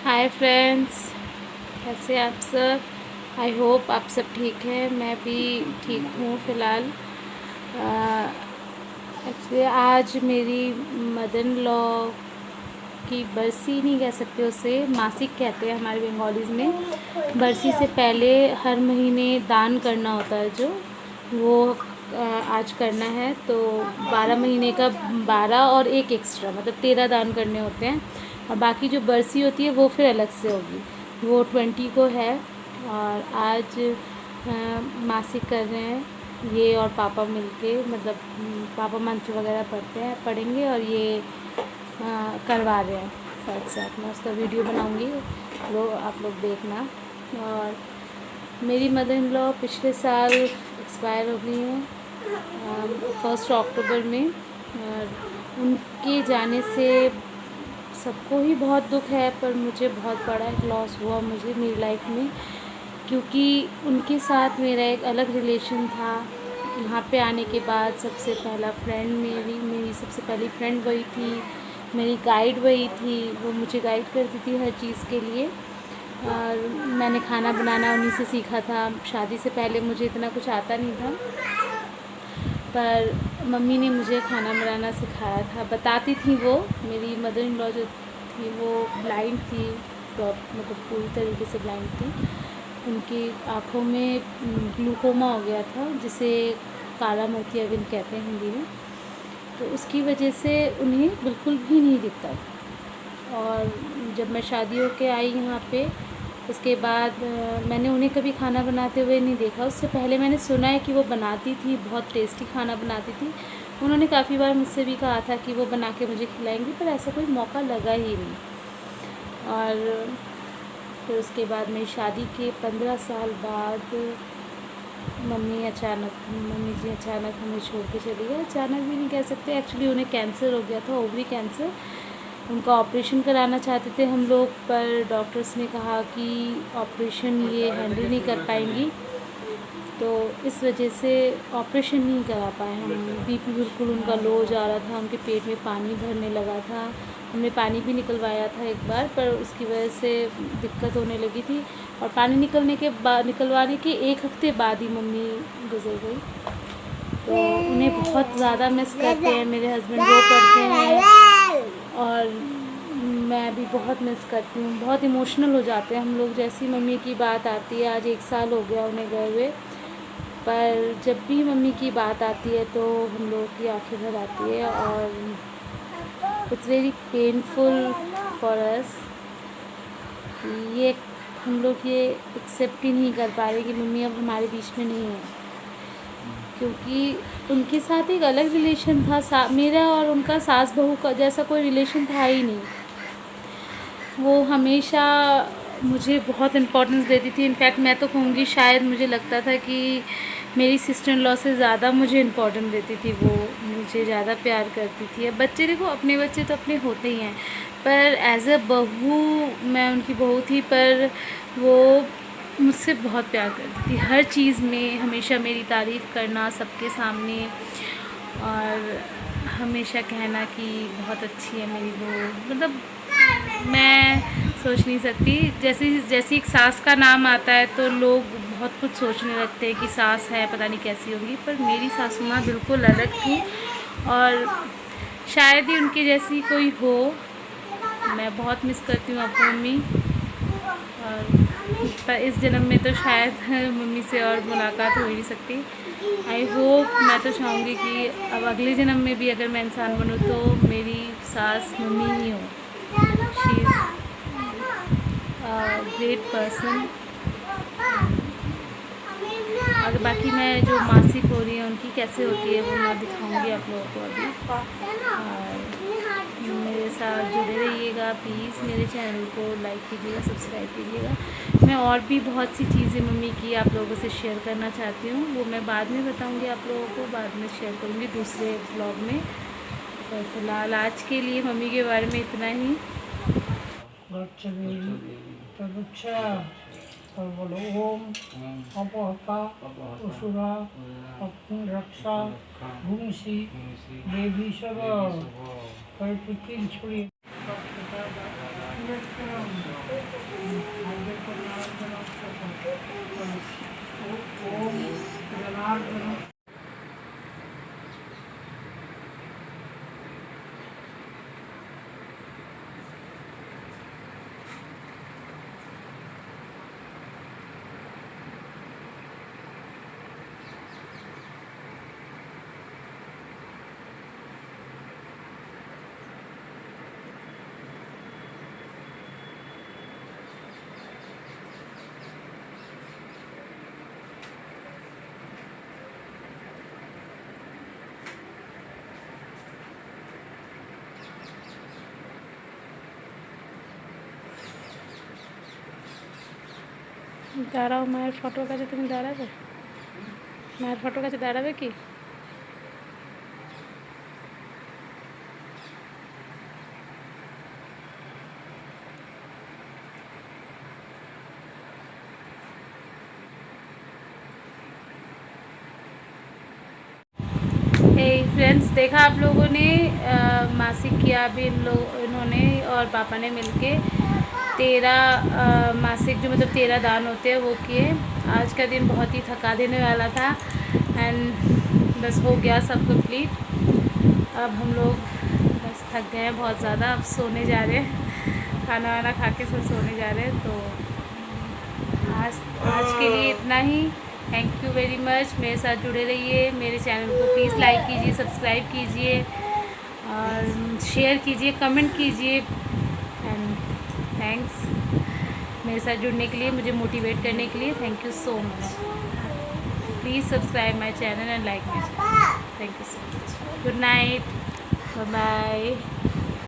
Hi friends, कैसे आप सब। आई होप आप सब ठीक हैं। मैं भी ठीक हूँ फ़िलहाल। एक्चुअली आज मेरी मदर इन लॉ की बरसी नहीं कह सकते, उसे मासिक कहते हैं हमारे बंगालीज़ में। बरसी से पहले हर महीने दान करना होता है जो वो आज करना है। तो 12 महीने का 12 और एक एक्स्ट्रा मतलब 13 दान करने होते हैं। और बाकी जो बरसी होती है वो फिर अलग से होगी, वो 20 को है। और आज मासिक कर रहे हैं ये और पापा मिलके, मतलब पापा मंत्र वगैरह पढ़ेंगे और ये करवा रहे हैं साथ साथ। मैं उसका वीडियो बनाऊंगी, आप लोग देखना। और मेरी मदर इन लॉ पिछले साल एक्सपायर हो गई हैं 1 अक्टूबर में। और उनके जाने से सबको ही बहुत दुख है, पर मुझे बहुत बड़ा एक लॉस हुआ मुझे मेरी लाइफ में, क्योंकि उनके साथ मेरा एक अलग रिलेशन था। यहाँ पे आने के बाद सबसे पहला फ्रेंड मेरी सबसे पहली फ्रेंड वही थी, मेरी गाइड वही थी। वो मुझे गाइड करती थी हर चीज़ के लिए। और मैंने खाना बनाना उन्हीं से सीखा था। शादी से पहले मुझे इतना कुछ आता नहीं था, पर मम्मी ने मुझे खाना बनाना सिखाया था। बताती थी वो, मेरी मदर इन लॉ जो थी वो ब्लाइंड थी, मतलब पूरी तरीके से ब्लाइंड थी। उनकी आँखों में ग्लूकोमा हो गया था, जिसे काला मोतियाबिंद कहते हैं हिंदी में। तो उसकी वजह से उन्हें बिल्कुल भी नहीं दिखता था। और जब मैं शादी होके आई यहाँ पे, उसके बाद मैंने उन्हें कभी खाना बनाते हुए नहीं देखा। उससे पहले मैंने सुना है कि वो बनाती थी, बहुत टेस्टी खाना बनाती थी। उन्होंने काफ़ी बार मुझसे भी कहा था कि वो बना के मुझे खिलाएंगी, पर ऐसा कोई मौका लगा ही नहीं। और फिर उसके बाद मेरी शादी के 15 साल बाद मम्मी जी अचानक हमें छोड़ के चली गई। अचानक भी नहीं कह सकते, एक्चुअली उन्हें कैंसर हो गया था, ओवरी कैंसर। उनका ऑपरेशन कराना चाहते थे हम लोग, पर डॉक्टर्स ने कहा कि ऑपरेशन ये हैंडल नहीं कर पाएंगी, तो इस वजह से ऑपरेशन नहीं करा पाए हम। बीपी बिल्कुल उनका लो जा रहा था, उनके पेट में पानी भरने लगा था। हमने पानी भी निकलवाया था एक बार, पर उसकी वजह से दिक्कत होने लगी थी। और पानी निकलवाने के 1 हफ्ते बाद ही मम्मी गुजर गई। तो उन्हें बहुत ज़्यादा मिस करते हैं, मेरे हस्बैंड वो करते हैं और मैं भी बहुत मिस करती हूँ। बहुत इमोशनल हो जाते हैं हम लोग जैसी मम्मी की बात आती है। आज 1 साल हो गया उन्हें गए हुए, पर जब भी मम्मी की बात आती है तो हम लोगों की आंखें भर आती है। और it's very painful for us. ये हम लोग ये एक्सेप्ट ही नहीं कर पा रहे कि मम्मी अब हमारे बीच में नहीं है, क्योंकि उनके साथ एक अलग रिलेशन था। मेरा और उनका सास बहू का जैसा कोई रिलेशन था ही नहीं। वो हमेशा मुझे बहुत इम्पोर्टेंस देती थी। इनफैक्ट मैं तो कहूँगी, शायद मुझे लगता था कि मेरी सिस्टर इन लॉ से ज़्यादा मुझे इम्पोर्टेंस देती थी। वो मुझे ज़्यादा प्यार करती थी। अब बच्चे देखो, अपने बच्चे तो अपने होते ही हैं, पर एज अ बहू, मैं उनकी बहू थी, पर वो मुझसे बहुत प्यार करती थी। हर चीज़ में हमेशा मेरी तारीफ़ करना सबके सामने, और हमेशा कहना कि बहुत अच्छी है मेरी बहू। मतलब मैं सोच नहीं सकती। जैसे एक सास का नाम आता है तो लोग बहुत कुछ सोचने लगते हैं कि सास है, पता नहीं कैसी होगी। पर मेरी सासू माँ बिल्कुल अलग थी, और शायद ही उनकी जैसी कोई हो। मैं बहुत मिस करती हूँ अपनी मम्मी। और पर इस जन्म में तो शायद मम्मी से और मुलाकात हो ही नहीं सकती। आई होप, मैं तो चाहूँगी कि अब अगले जन्म में भी अगर मैं इंसान बनूँ तो मेरी सास मम्मी ही हो। She is great person. और बाकी मैं जो मासिक हो रही है उनकी कैसे होती है वो मैं दिखाऊंगी आप लोगों को अभी। और मेरे साथ जुड़े रहिएगा प्लीज़। मेरे चैनल को लाइक कीजिएगा, सब्सक्राइब कीजिएगा। मैं और भी बहुत सी चीज़ें मम्मी की आप लोगों से शेयर करना चाहती हूँ, वो मैं बाद में बताऊँगी आप लोगों को, बाद में शेयर करूँगी दूसरे ब्लॉग में। तो फिलहाल आज के लिए मम्मी के बारे में इतना ही। और बोलो ओम अपहता असुरा रक्षा भूमि देवी सब कर 3 ছড়িয়ে अम्बेडकरम अम्बेडकर ओम जनार्दन। দাঁড়াও, মায়ের ফটোর কাছে তুমি দাঁড়াবে? মায়ের ফটোর কাছে দাঁড়াবে কি? फ्रेंड्स, देखा आप लोगों ने मासिक किया अभी इन्होंने और पापा ने मिलके 13 मासिक जो मतलब 13 दान होते हैं वो किए। आज का दिन बहुत ही थका देने वाला था एंड बस हो गया सब कंप्लीट। अब हम लोग बस थक गए हैं बहुत ज़्यादा, अब सोने जा रहे हैं, खाना वाना खा के सब सोने जा रहे हैं। तो आज के लिए इतना ही। Thank you very much. मेरे साथ जुड़े रहिए, मेरे चैनल को प्लीज़ लाइक कीजिए, सब्सक्राइब कीजिए और शेयर कीजिए, कमेंट कीजिए एंड थैंक्स मेरे साथ जुड़ने के लिए, मुझे मोटिवेट करने के लिए। Thank you so much. Please subscribe my channel and like my channel. Thank you so much. Good night, bye bye.